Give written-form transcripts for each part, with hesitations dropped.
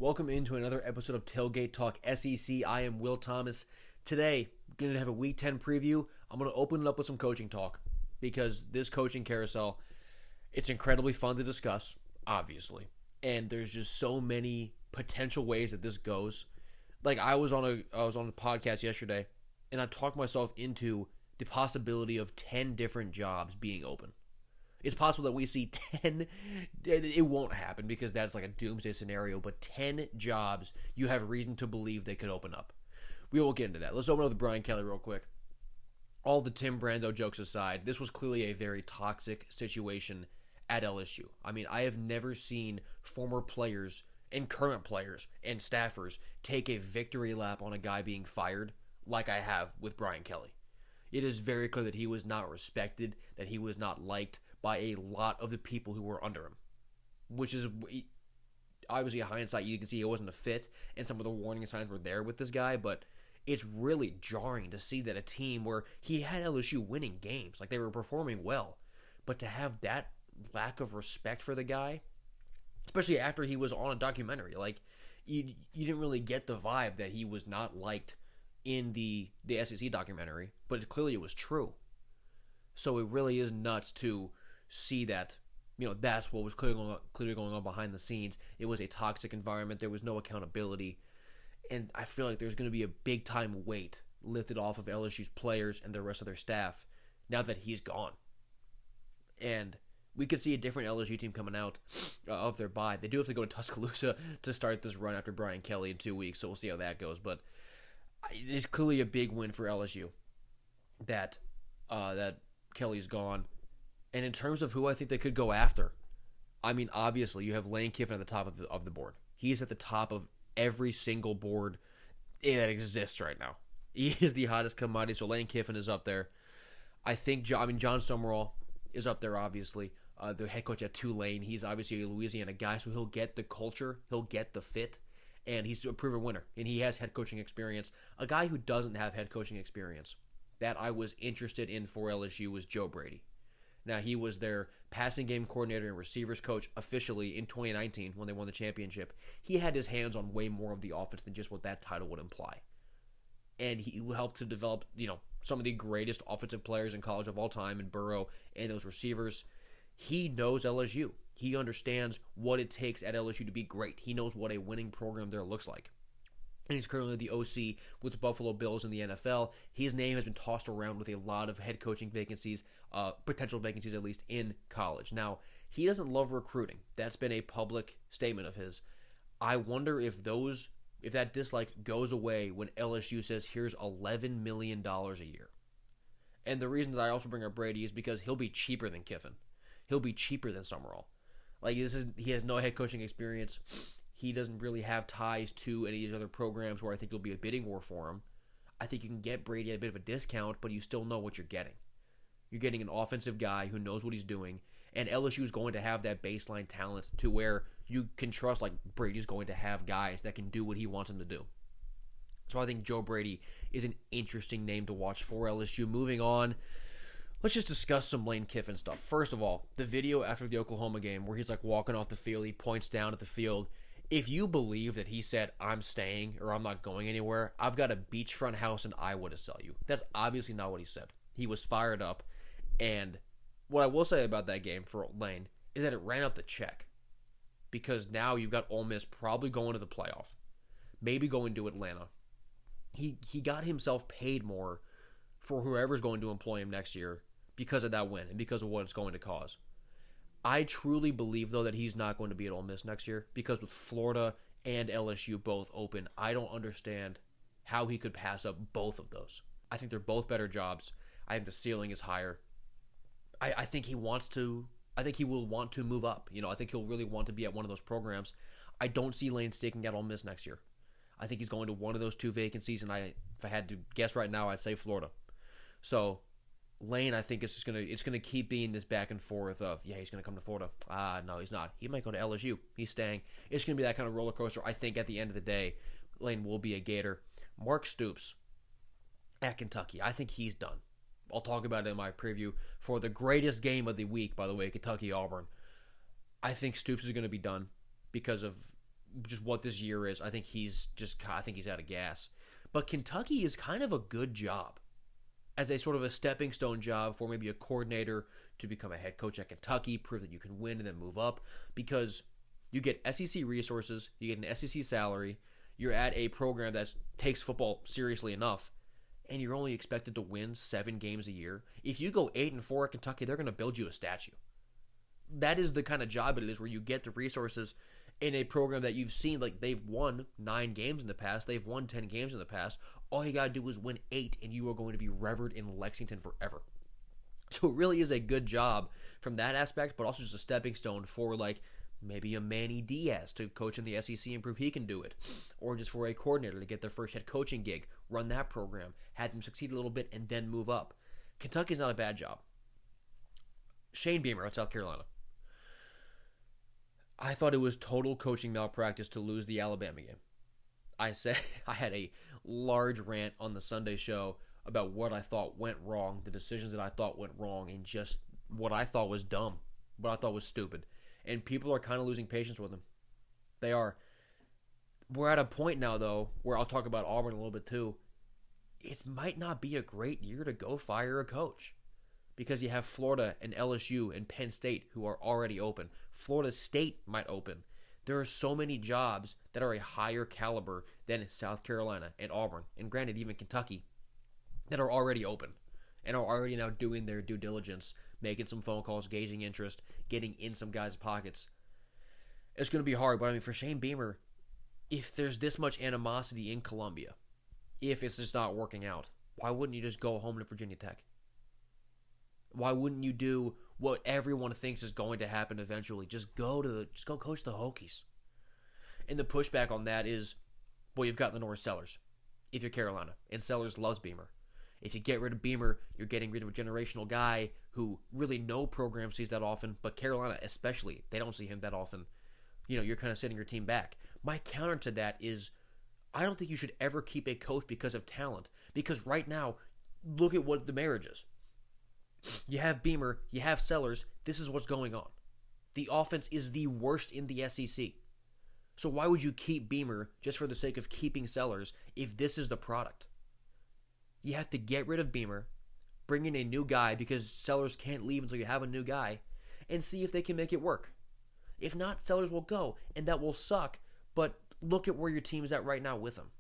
Welcome into another episode of Tailgate Talk SEC. I am Will Thomas. Today, we're going to have a Week 10 preview. I'm going to open it up with some coaching talk because this coaching carousel, it's incredibly fun to discuss, obviously. And there's just so many potential ways that this goes. Like I was on a podcast yesterday, and I talked myself into the possibility of 10 different jobs being open. It's possible that we see 10. It won't happen because that's like a doomsday scenario, but 10 jobs you have reason to believe they could open up. We will get into that. Let's open up with Brian Kelly real quick. All the Tim Brando jokes aside, this was clearly a very toxic situation at LSU. I mean, I have never seen former players and current players and staffers take a victory lap on a guy being fired like I have with Brian Kelly. It is very clear that he was not respected, that he was not liked by a lot of the people who were under him, which is obviously in hindsight you can see it wasn't a fit, and some of the warning signs were there with this guy, but it's really jarring to see that a team where he had LSU winning games, like they were performing well, but to have that lack of respect for the guy, especially after he was on a documentary, like you didn't really get the vibe that he was not liked in the SEC documentary, but clearly it was true. So it really is nuts to see that, that's what was clearly going on behind the scenes. It was a toxic environment. There was no accountability. And I feel like there's going to be a big time weight lifted off of LSU's players and the rest of their staff now that he's gone. And we could see a different LSU team coming out of their bye. They do have to go to Tuscaloosa to start this run after Brian Kelly in 2 weeks, so we'll see how that goes. But it's clearly a big win for LSU that Kelly's gone. And in terms of who I think they could go after, I mean, obviously, you have Lane Kiffin at the top of the board. He's at the top of every single board that exists right now. He is the hottest commodity, so Lane Kiffin is up there. I think, John Summerall is up there, obviously. The head coach at Tulane, he's obviously a Louisiana guy, so he'll get the culture, he'll get the fit, and he's a proven winner. And he has head coaching experience. A guy who doesn't have head coaching experience that I was interested in for LSU was Joe Brady. Now, he was their passing game coordinator and receivers coach officially in 2019 when they won the championship. He had his hands on way more of the offense than just what that title would imply. And he helped to develop, some of the greatest offensive players in college of all time in Burrow and those receivers. He knows LSU. He understands what it takes at LSU to be great. He knows what a winning program there looks like. And he's currently the OC with the Buffalo Bills in the NFL. His name has been tossed around with a lot of head coaching vacancies, potential vacancies at least, in college. Now, he doesn't love recruiting. That's been a public statement of his. I wonder if that dislike goes away when LSU says, here's $11 million a year. And the reason that I also bring up Brady is because he'll be cheaper than Kiffin. He'll be cheaper than Summerall. He has no head coaching experience. He doesn't really have ties to any of these other programs where I think there'll be a bidding war for him. I think you can get Brady at a bit of a discount, but you still know what you're getting. You're getting an offensive guy who knows what he's doing, and LSU is going to have that baseline talent to where you can trust, like, Brady's going to have guys that can do what he wants them to do. So I think Joe Brady is an interesting name to watch for LSU. Moving on, let's just discuss some Lane Kiffin stuff. First of all, the video after the Oklahoma game where he's like walking off the field, he points down at the field. If you believe that he said, I'm staying or I'm not going anywhere, I've got a beachfront house in Iowa to sell you. That's obviously not what he said. He was fired up. And what I will say about that game for Lane is that it ran up the check. Because now you've got Ole Miss probably going to the playoff. Maybe going to Atlanta. He got himself paid more for whoever's going to employ him next year because of that win and because of what it's going to cause. I truly believe, though, that he's not going to be at Ole Miss next year because with Florida and LSU both open, I don't understand how he could pass up both of those. I think they're both better jobs. I think the ceiling is higher. I think he wants to. I think he will want to move up. I think he'll really want to be at one of those programs. I don't see Lane sticking at Ole Miss next year. I think he's going to one of those two vacancies, and if I had to guess right now, I'd say Florida. So Lane, I think it's gonna keep being this back and forth of, yeah, he's gonna come to Florida. No, he's not. He might go to LSU. He's staying. It's gonna be that kind of roller coaster. I think at the end of the day, Lane will be a Gator. Mark Stoops at Kentucky. I think he's done. I'll talk about it in my preview for the greatest game of the week, by the way, Kentucky-Auburn. I think Stoops is going to be done because of just what this year is. I think he's out of gas. But Kentucky is kind of a good job as a sort of a stepping stone job for maybe a coordinator to become a head coach at Kentucky, prove that you can win and then move up, because you get SEC resources, you get an SEC salary, you're at a program that takes football seriously enough, and you're only expected to win 7 games a year. If you go 8-4 at Kentucky, they're going to build you a statue. That is the kind of job it is, where you get the resources in a program that you've seen, like, they've won 9 games in the past, they've won 10 games in the past. All you got to do is win 8, and you are going to be revered in Lexington forever. So it really is a good job from that aspect, but also just a stepping stone for, like, maybe a Manny Diaz to coach in the SEC and prove he can do it. Or just for a coordinator to get their first head coaching gig, run that program, have them succeed a little bit, and then move up. Kentucky's not a bad job. Shane Beamer at South Carolina. I thought it was total coaching malpractice to lose the Alabama game. I had a large rant on the Sunday show about what I thought went wrong, the decisions that I thought went wrong, and just what I thought was dumb, what I thought was stupid. And people are kind of losing patience with him. They are. We're at a point now, though, where I'll talk about Auburn a little bit too. It might not be a great year to go fire a coach, because you have Florida and LSU and Penn State who are already open. Florida State might open. There are so many jobs that are a higher caliber than South Carolina and Auburn, and granted, even Kentucky, that are already open and are already now doing their due diligence, making some phone calls, gauging interest, getting in some guys' pockets. It's going to be hard, but I mean, for Shane Beamer, if there's this much animosity in Columbia, if it's just not working out, why wouldn't you just go home to Virginia Tech? Why wouldn't you do what everyone thinks is going to happen eventually? Just go coach the Hokies. And the pushback on that is, well, you've got Lenore Sellers if you're Carolina, and Sellers loves Beamer. If you get rid of Beamer, you're getting rid of a generational guy who really no program sees that often, but Carolina especially, they don't see him that often. You know, you're kind of setting your team back. My counter to that is, I don't think you should ever keep a coach because of talent. Because right now, look at what the marriage is. You have Beamer, you have Sellers, this is what's going on. The offense is the worst in the SEC. So why would you keep Beamer just for the sake of keeping Sellers if this is the product? You have to get rid of Beamer, bring in a new guy because Sellers can't leave until you have a new guy, and see if they can make it work. If not, Sellers will go, and that will suck, but look at where your team is at right now with him.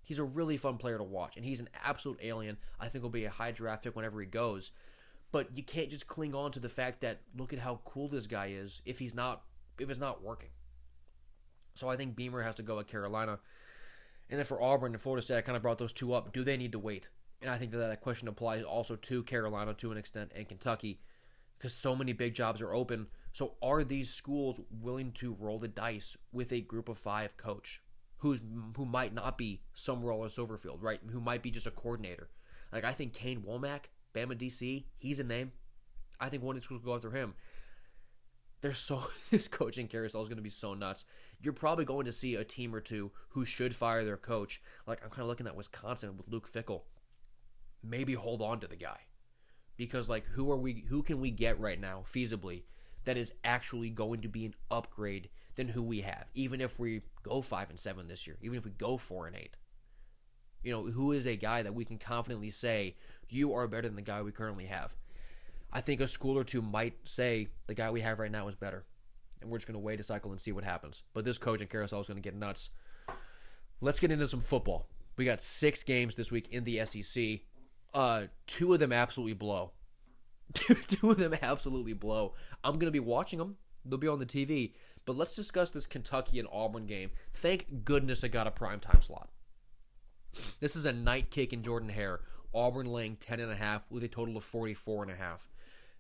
He's a really fun player to watch, and he's an absolute alien. I think he'll be a high draft pick whenever he goes. But you can't just cling on to the fact that look at how cool this guy is if it's not working. So I think Beamer has to go at Carolina. And then for Auburn and Florida State, I kind of brought those two up. Do they need to wait? And I think that question applies also to Carolina to an extent and Kentucky, because so many big jobs are open. So are these schools willing to roll the dice with a group of 5 coach who might not be some Roller Silverfield, right? Who might be just a coordinator. Like, I think Kane Womack, Bama DC, he's a name. I think one of these schools will go after him. This coaching carousel is going to be so nuts. You're probably going to see a team or two who should fire their coach. Like, I'm kind of looking at Wisconsin with Luke Fickell. Maybe hold on to the guy. Because, like, who can we get right now, feasibly, that is actually going to be an upgrade than who we have, even if we go 5-7 this year, even if we go 4-8. You know, who is a guy that we can confidently say, you are better than the guy we currently have? I think a school or two might say the guy we have right now is better. And we're just going to wait a cycle and see what happens. But this coaching carousel is going to get nuts. Let's get into some football. We got 6 games this week in the SEC. 2 of them absolutely blow. 2 of them absolutely blow. I'm going to be watching them. They'll be on the TV. But let's discuss this Kentucky and Auburn game. Thank goodness it got a primetime slot. This is a night kick in Jordan Hare. Auburn laying 10.5 with a total of 44.5.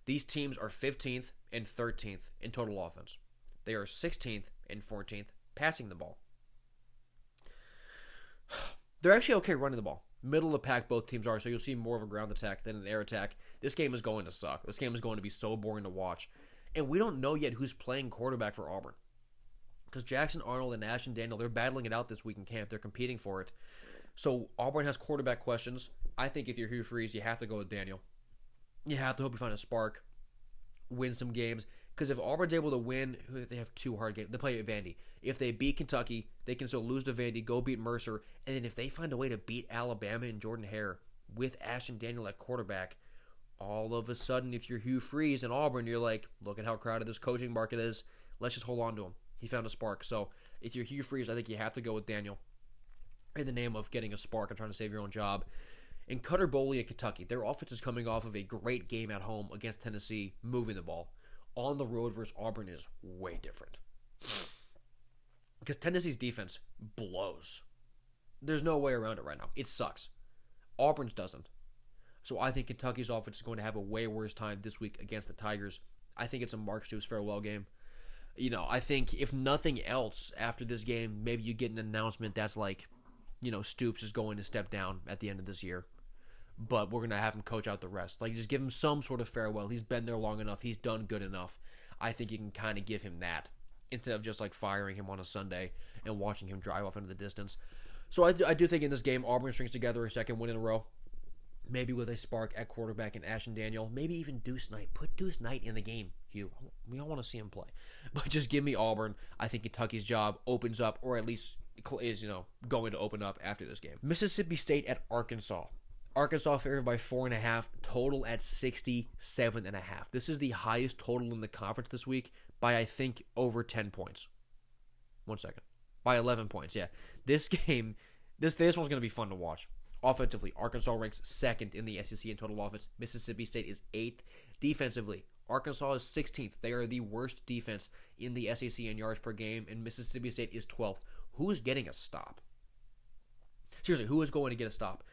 These teams are 15th and 13th in total offense. They are 16th and 14th passing the ball. They're actually okay running the ball. Middle of the pack, both teams are, so you'll see more of a ground attack than an air attack. This game is going to suck. This game is going to be so boring to watch. And we don't know yet who's playing quarterback for Auburn. Because Jackson Arnold and Ashton Daniel, they're battling it out this week in camp. They're competing for it. So Auburn has quarterback questions. I think if you're Hugh Freeze, you have to go with Daniel. You have to hope you find a spark, win some games, Because if Auburn's able to win, they have 2 hard games. They play at Vandy. If they beat Kentucky, they can still lose to Vandy, go beat Mercer, and then if they find a way to beat Alabama and Jordan Hare with Ashton Daniel at quarterback, all of a sudden, if you're Hugh Freeze and Auburn, you're like, look at how crowded this coaching market is. Let's just hold on to him. He found a spark. So if you're Hugh Freeze, I think you have to go with Daniel in the name of getting a spark and trying to save your own job. And Cutter Boley at Kentucky, their offense is coming off of a great game at home against Tennessee, moving the ball. On the road versus Auburn is way different. Because Tennessee's defense blows. There's no way around it right now. It sucks. Auburn's doesn't. So I think Kentucky's offense is going to have a way worse time this week against the Tigers. I think it's a Mark Stoops farewell game. I think if nothing else after this game, maybe you get an announcement that's like, Stoops is going to step down at the end of this year. But we're going to have him coach out the rest. Like, just give him some sort of farewell. He's been there long enough. He's done good enough. I think you can kind of give him that instead of just, like, firing him on a Sunday and watching him drive off into the distance. So I do think in this game, Auburn strings together a second win in a row. Maybe with a spark at quarterback and Ashton Daniel. Maybe even Deuce Knight. Put Deuce Knight in the game, Hugh. We all want to see him play. But just give me Auburn. I think Kentucky's job opens up, or at least is, going to open up after this game. Mississippi State at Arkansas. Arkansas favored by 4.5, total at 67.5. This is the highest total in the conference this week by, I think, over 10 points. 1 second. By 11 points, yeah. This game, this one's going to be fun to watch. Offensively, Arkansas ranks 2nd in the SEC in total offense. Mississippi State is 8th. Defensively, Arkansas is 16th. They are the worst defense in the SEC in yards per game, and Mississippi State is 12th. Who's getting a stop? Seriously, who is going to get a stop?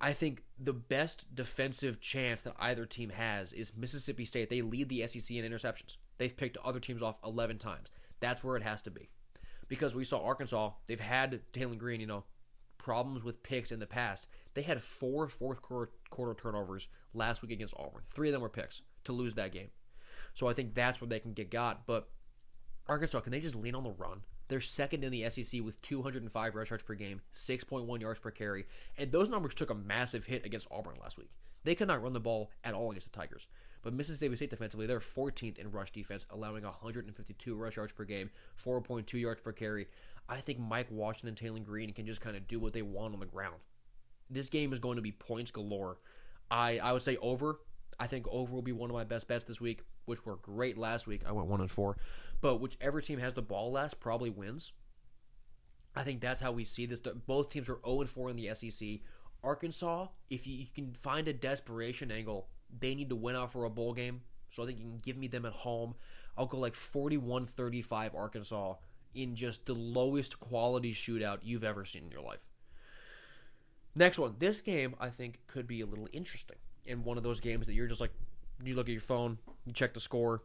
I think the best defensive chance that either team has is Mississippi State. They lead the SEC in interceptions. They've picked other teams off 11 times. That's where it has to be. Because we saw Arkansas, they've had Taylor Green, problems with picks in the past. They had 4 fourth quarter turnovers last week against Auburn. 3 of them were picks to lose that game. So I think that's where they can get got. But Arkansas, can they just lean on the run? They're 2nd in the SEC with 205 rush yards per game, 6.1 yards per carry, and those numbers took a massive hit against Auburn last week. They could not run the ball at all against the Tigers. But Mississippi State defensively, they're 14th in rush defense, allowing 152 rush yards per game, 4.2 yards per carry. I think Mike Washington and Taylor Green can just kind of do what they want on the ground. This game is going to be points galore. I would say over. I think over will be one of my best bets this week, which were great last week. I went 1-4. But whichever team has the ball last probably wins. I think that's how we see this. Both teams are 0-4 in the SEC. Arkansas, if you can find a desperation angle, they need to win out for a bowl game. So I think you can give me them at home. I'll go like 41-35 Arkansas in just the lowest quality shootout you've ever seen in your life. Next one. This game, I think, could be a little interesting. In one of those games that you're just like, you look at your phone, you check the score.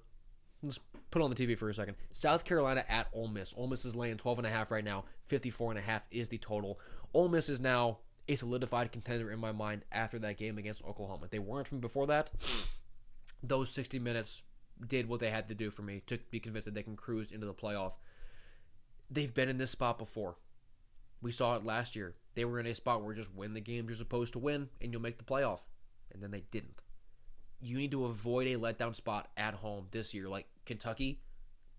Let's put it on the TV for a second. South Carolina at Ole Miss. Ole Miss is laying 12.5 right now. 54.5 is the total. Ole Miss is now a solidified contender in my mind after that game against Oklahoma. They weren't from before that. Those 60 minutes did what they had to do for me to be convinced that they can cruise into the playoff. They've been in this spot before. We saw it last year. They were in a spot where just win the game you're supposed to win and you'll make the playoff. And then they didn't. You need to avoid a letdown spot at home this year. Like Kentucky,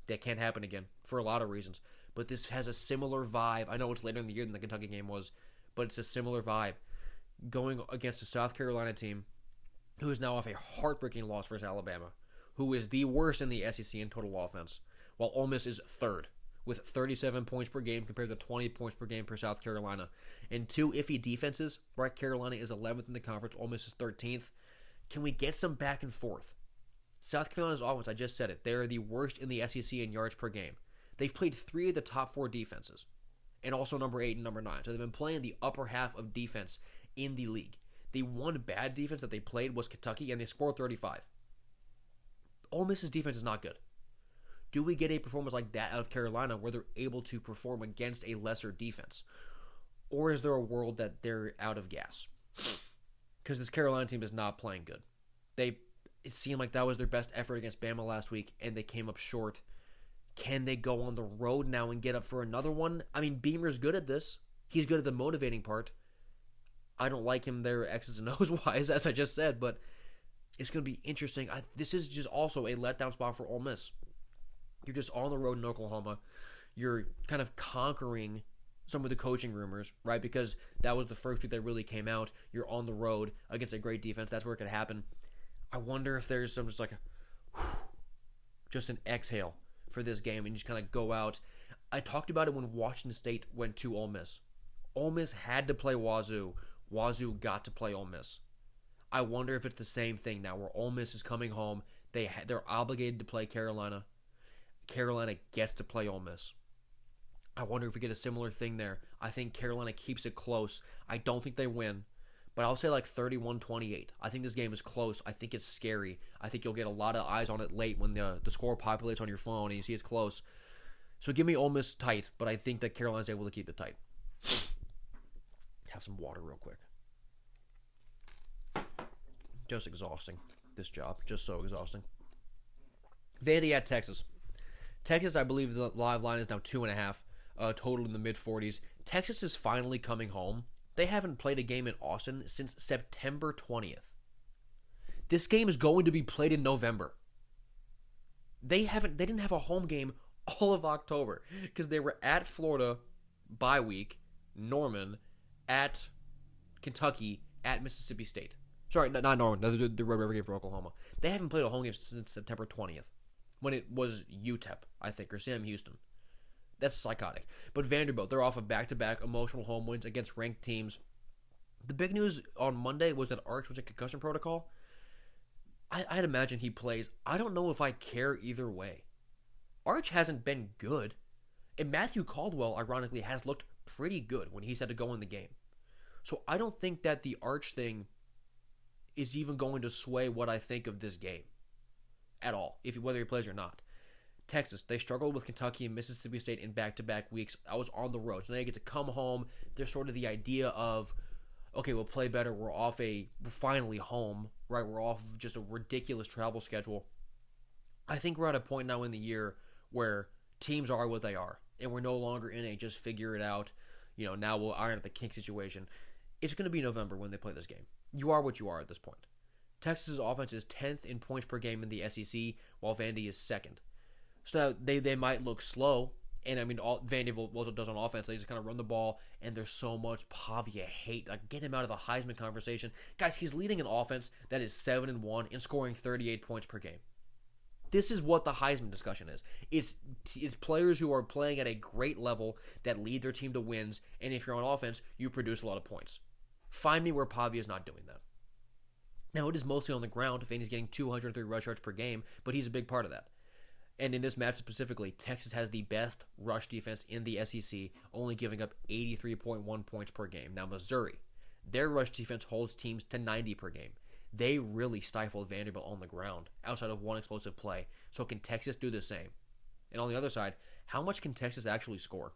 that can't happen again for a lot of reasons. But this has a similar vibe. I know it's later in the year than the Kentucky game was, but it's a similar vibe. Going against a South Carolina team who is now off a heartbreaking loss versus Alabama, who is the worst in the SEC in total offense, while Ole Miss is 3rd with 37 points per game compared to 20 points per game per South Carolina. And 2 iffy defenses. Right, Carolina is 11th in the conference. Ole Miss is 13th. Can we get some back and forth? South Carolina's offense, I just said it, they are the worst in the SEC in yards per game. They've played 3 of the top 4 defenses, and also number 8 and number 9. So they've been playing the upper half of defense in the league. The one bad defense that they played was Kentucky, and they scored 35. Ole Miss's defense is not good. Do we get a performance like that out of Carolina where they're able to perform against a lesser defense? Or is there a world that they're out of gas? Because this Carolina team is not playing good. It seemed like that was their best effort against Bama last week, and they came up short. Can they go on the road now and get up for another one? I mean, Beamer's good at this. He's good at the motivating part. I don't like him there X's and O's wise, as I just said, but It's going to be interesting. This is just also a letdown spot for Ole Miss. You're just on the road in Oklahoma. You're kind of conquering some of the coaching rumors, right? Because that was the first week that really came out. You're on the road against a great defense. That's where it could happen. I wonder if there's some just like just an exhale for this game and just kind of go out. I talked about it when Washington State went to Ole Miss. Ole Miss had to play Wazoo. Wazoo got to play Ole Miss. I wonder if it's the same thing now where Ole Miss is coming home. They're obligated to play Carolina. Carolina gets to play Ole Miss. I wonder if we get a similar thing there. I think Carolina keeps it close. I don't think they win, but I'll say like 31-28. I think this game is close. I think it's scary. I think you'll get a lot of eyes on it late when the score populates on your phone and you see it's close. So give me Ole Miss tight, but I think that Carolina's able to keep it tight. Have some water real quick. Just exhausting, this job. Just so exhausting. Vandy at Texas. Texas, I believe the live line is now 2.5, total in the mid-40s. Texas is finally coming home. They haven't played a game in Austin since September 20th. This game is going to be played in November. They didn't have a home game all of October because they were at Florida bye week, Norman, at Kentucky, at Mississippi State. Sorry, not Norman, the Red River game for Oklahoma. They haven't played a home game since September 20th. When it was UTEP, I think, or Sam Houston. That's psychotic. But Vanderbilt, they're off of back-to-back emotional home wins against ranked teams. The big news on Monday was that Arch was in concussion protocol. I'd imagine he plays. I don't know if I care either way. Arch hasn't been good. And Matthew Caldwell, ironically, has looked pretty good when he's had to go in the game. So I don't think that the Arch thing is even going to sway what I think of this game. At all, whether he plays or not. Texas, they struggled with Kentucky and Mississippi State in back-to-back weeks. I was on the road. So now you get to come home. There's sort of the idea of, okay, we'll play better. We're finally home, right? We're off of just a ridiculous travel schedule. I think we're at a point now in the year where teams are what they are. And we're no longer in a just figure it out, now we'll iron out the kink situation. It's going to be November when they play this game. You are what you are at this point. Texas's offense is 10th in points per game in the SEC, while Vandy is 2nd. So now they might look slow, and I mean, Vandy also does on offense. They just kind of run the ball, and there's so much Pavia hate. Like, get him out of the Heisman conversation. Guys, he's leading an offense that is 7-1 and scoring 38 points per game. This is what the Heisman discussion is. It's players who are playing at a great level that lead their team to wins, and if you're on offense, you produce a lot of points. Find me where Pavia is not doing that. Now, it is mostly on the ground. Vandy's getting 203 rush yards per game, but he's a big part of that. And in this match specifically, Texas has the best rush defense in the SEC, only giving up 83.1 points per game. Now, Missouri, their rush defense holds teams to 90 per game. They really stifled Vanderbilt on the ground, outside of one explosive play. So can Texas do the same? And on the other side, how much can Texas actually score?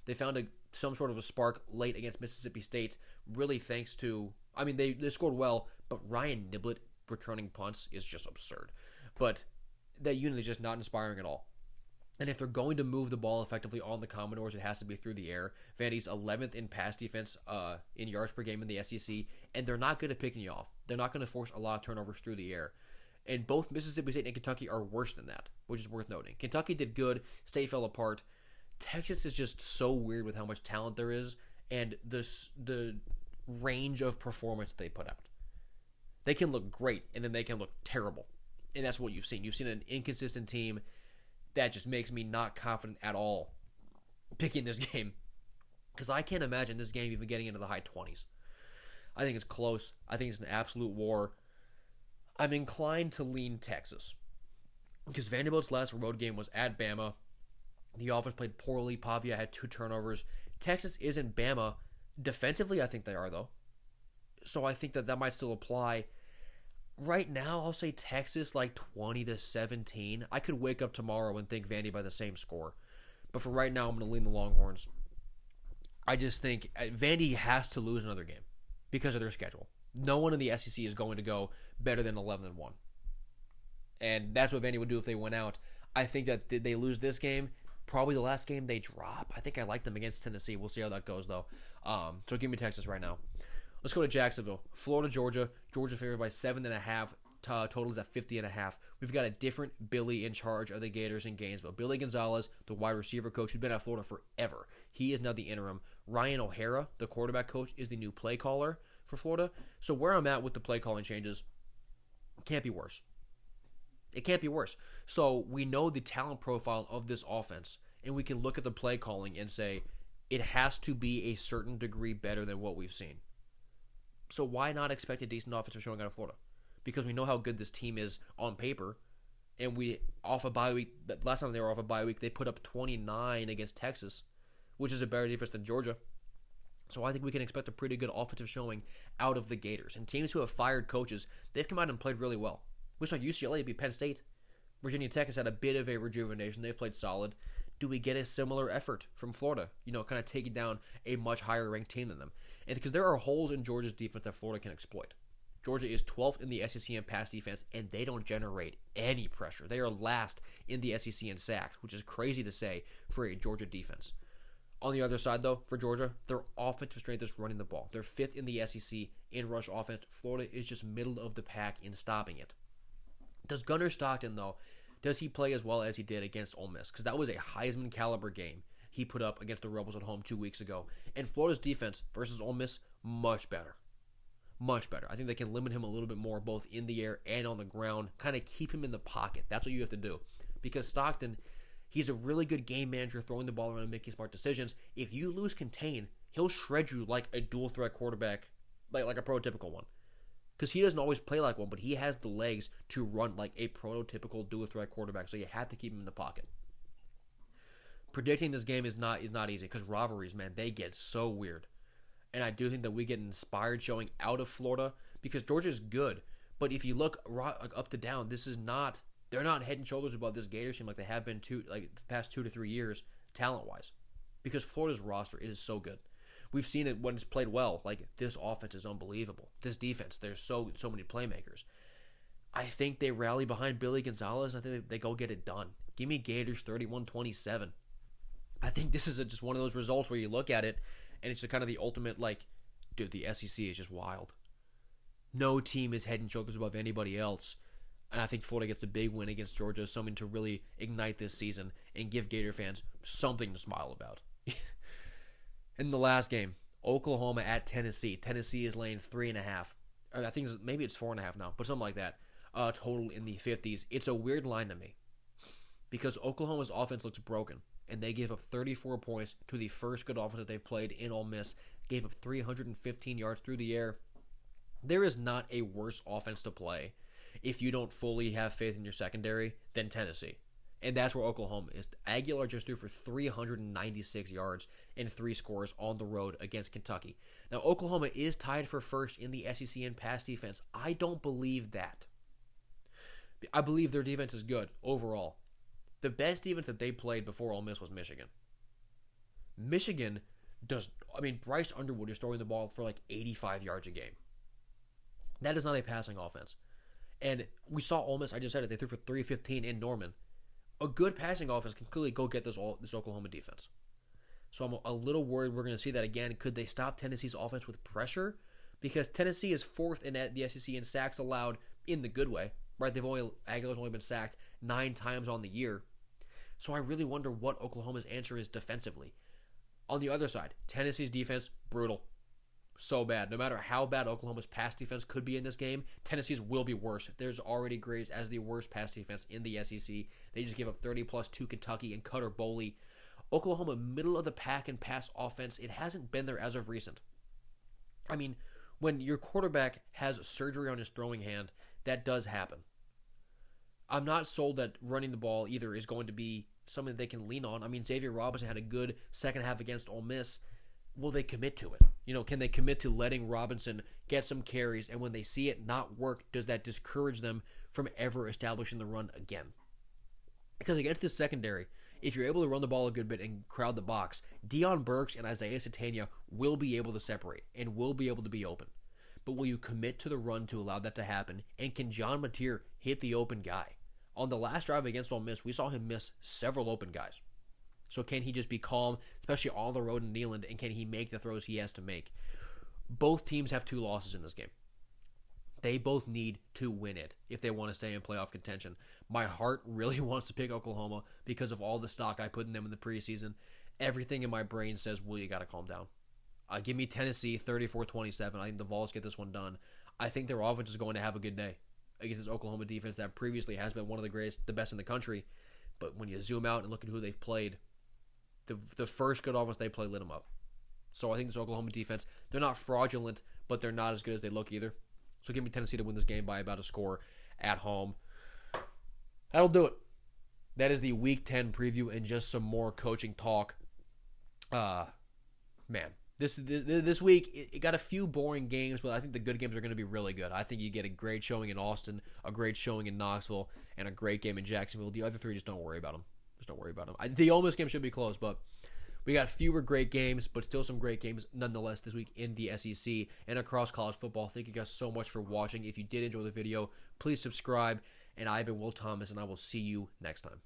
They found some sort of a spark late against Mississippi State, really thanks to, they scored well, but Ryan Niblett returning punts is just absurd. But that unit is just not inspiring at all. And if they're going to move the ball effectively on the Commodores, it has to be through the air. Vandy's 11th in pass defense in yards per game in the SEC, and they're not good at picking you off. They're not going to force a lot of turnovers through the air. And both Mississippi State and Kentucky are worse than that, which is worth noting. Kentucky did good. State fell apart. Texas is just so weird with how much talent there is and the range of performance they put out. They can look great, and then they can look terrible. And that's what you've seen. You've seen an inconsistent team that just makes me not confident at all picking this game. Because I can't imagine this game even getting into the high 20s. I think it's close. I think it's an absolute war. I'm inclined to lean Texas. Because Vanderbilt's last road game was at Bama. The offense played poorly. Pavia had 2 turnovers. Texas isn't Bama. Defensively, I think they are, though. So I think that might still apply. Right now, I'll say Texas like 20-17. I could wake up tomorrow and think Vandy by the same score. But for right now, I'm going to lean the Longhorns. I just think Vandy has to lose another game because of their schedule. No one in the SEC is going to go better than 11-1. And that's what Vandy would do if they went out. I think that they lose this game. Probably the last game they drop. I think I like them against Tennessee. We'll see how that goes, though. So give me Texas right now. Let's go to Jacksonville. Florida, Georgia. Georgia favored by 7.5. total is at 50.5. We've got a different Billy in charge of the Gators in Gainesville. Billy Gonzalez, the wide receiver coach, who's been at Florida forever. He is now the interim. Ryan O'Hara, the quarterback coach, is the new play caller for Florida. So where I'm at with the play calling changes, can't be worse. It can't be worse. So we know the talent profile of this offense, and we can look at the play calling and say it has to be a certain degree better than what we've seen. So why not expect a decent offensive showing out of Florida? Because we know how good this team is on paper, and we off a bye week. Last time they were off a bye week, they put up 29 against Texas, which is a better defense than Georgia. So I think we can expect a pretty good offensive showing out of the Gators. And teams who have fired coaches, they've come out and played really well. We saw UCLA beat Penn State. Virginia Tech has had a bit of a rejuvenation. They've played solid. Do we get a similar effort from Florida? Kind of taking down a much higher ranked team than them. And because there are holes in Georgia's defense that Florida can exploit. Georgia is 12th in the SEC in pass defense, and they don't generate any pressure. They are last in the SEC in sacks, which is crazy to say for a Georgia defense. On the other side, though, for Georgia, their offensive strength is running the ball. They're 5th in the SEC in rush offense. Florida is just middle of the pack in stopping it. Does Gunnar Stockton, though, does he play as well as he did against Ole Miss? Because that was a Heisman caliber game he put up against the Rebels at home 2 weeks ago. And Florida's defense versus Ole Miss, much better. Much better. I think they can limit him a little bit more both in the air and on the ground. Kind of keep him in the pocket. That's what you have to do. Because Stockton, he's a really good game manager throwing the ball around and making smart decisions. If you lose contain, he'll shred you like a dual threat quarterback, like a prototypical one. Because he doesn't always play like one, but he has the legs to run like a prototypical dual threat quarterback. So you have to keep him in the pocket. Predicting this game is not easy because rivalries, man, they get so weird. And I do think that we get an inspired showing out of Florida because Georgia's good. But if you look up to down, they're not head and shoulders above this Gators team like they have been the past 2 to 3 years talent-wise. Because Florida's roster, it is so good. We've seen it when it's played well. Like, this offense is unbelievable. This defense, there's so many playmakers. I think they rally behind Billy Gonzalez, and I think they go get it done. Give me Gators 31-27. I think this is just one of those results where you look at it, and it's kind of the ultimate, dude, the SEC is just wild. No team is head and shoulders above anybody else. And I think Florida gets a big win against Georgia, something to really ignite this season and give Gator fans something to smile about. In the last game, Oklahoma at Tennessee. Tennessee is laying 3.5. I think maybe it's 4.5 now, but something like that. Total in the 50s. It's a weird line to me because Oklahoma's offense looks broken, and they gave up 34 points to the first good offense that they've played in Ole Miss. Gave up 315 yards through the air. There is not a worse offense to play if you don't fully have faith in your secondary than Tennessee. And that's where Oklahoma is. Aguilar just threw for 396 yards and 3 scores on the road against Kentucky. Now, Oklahoma is tied for first in the SEC in pass defense. I don't believe that. I believe their defense is good overall. The best defense that they played before Ole Miss was Michigan. Bryce Underwood is throwing the ball for 85 yards a game. That is not a passing offense. And we saw Ole Miss, I just said it, they threw for 315 in Norman. A good passing offense can clearly go get this Oklahoma defense. So I'm a little worried we're going to see that again. Could they stop Tennessee's offense with pressure? Because Tennessee is 4th in the SEC in sacks allowed in the good way. Right? Aguilar's only been sacked 9 times on the year. So I really wonder what Oklahoma's answer is defensively. On the other side, Tennessee's defense, brutal. So bad. No matter how bad Oklahoma's pass defense could be in this game, Tennessee's will be worse. There's already graded as the worst pass defense in the SEC. They just gave up 30+ to Kentucky and Cutter Boley. Oklahoma, middle of the pack in pass offense, it hasn't been there as of recent. I mean, when your quarterback has surgery on his throwing hand, that does happen. I'm not sold that running the ball either is going to be something they can lean on. I mean, Xavier Robinson had a good second half against Ole Miss. Will they commit to it? Can they commit to letting Robinson get some carries, and when they see it not work, does that discourage them from ever establishing the run again? Because against this secondary, if you're able to run the ball a good bit and crowd the box, Deion Burks and Isaiah Satania will be able to separate and will be able to be open. But will you commit to the run to allow that to happen? And can John Mateer hit the open guy? On the last drive against Ole Miss, we saw him miss several open guys. So can he just be calm, especially on the road in Neyland, and can he make the throws he has to make? Both teams have 2 losses in this game. they both need to win it if they want to stay in playoff contention. My heart really wants to pick Oklahoma because of all the stock I put in them in the preseason. Everything in my brain says, well, you got to calm down. Give me Tennessee 34-27. I think the Vols get this one done. I think their offense is going to have a good day against this Oklahoma defense that previously has been one of the greatest, the best in the country. But when you zoom out and look at who they've played, the first good offense they play lit them up. So I think this Oklahoma defense, they're not fraudulent, but they're not as good as they look either. So give me Tennessee to win this game by about a score at home. That'll do it. That is the Week 10 preview and just some more coaching talk. Man, this week, it got a few boring games, but I think the good games are going to be really good. I think you get a great showing in Austin, a great showing in Knoxville, and a great game in Jacksonville. The other three, just don't worry about them. The Ole Miss game should be close, but we got fewer great games, but still some great games nonetheless this week in the SEC and across college football. Thank you guys so much for watching. If you did enjoy the video, please subscribe. And I've been Will Thomas, and I will see you next time.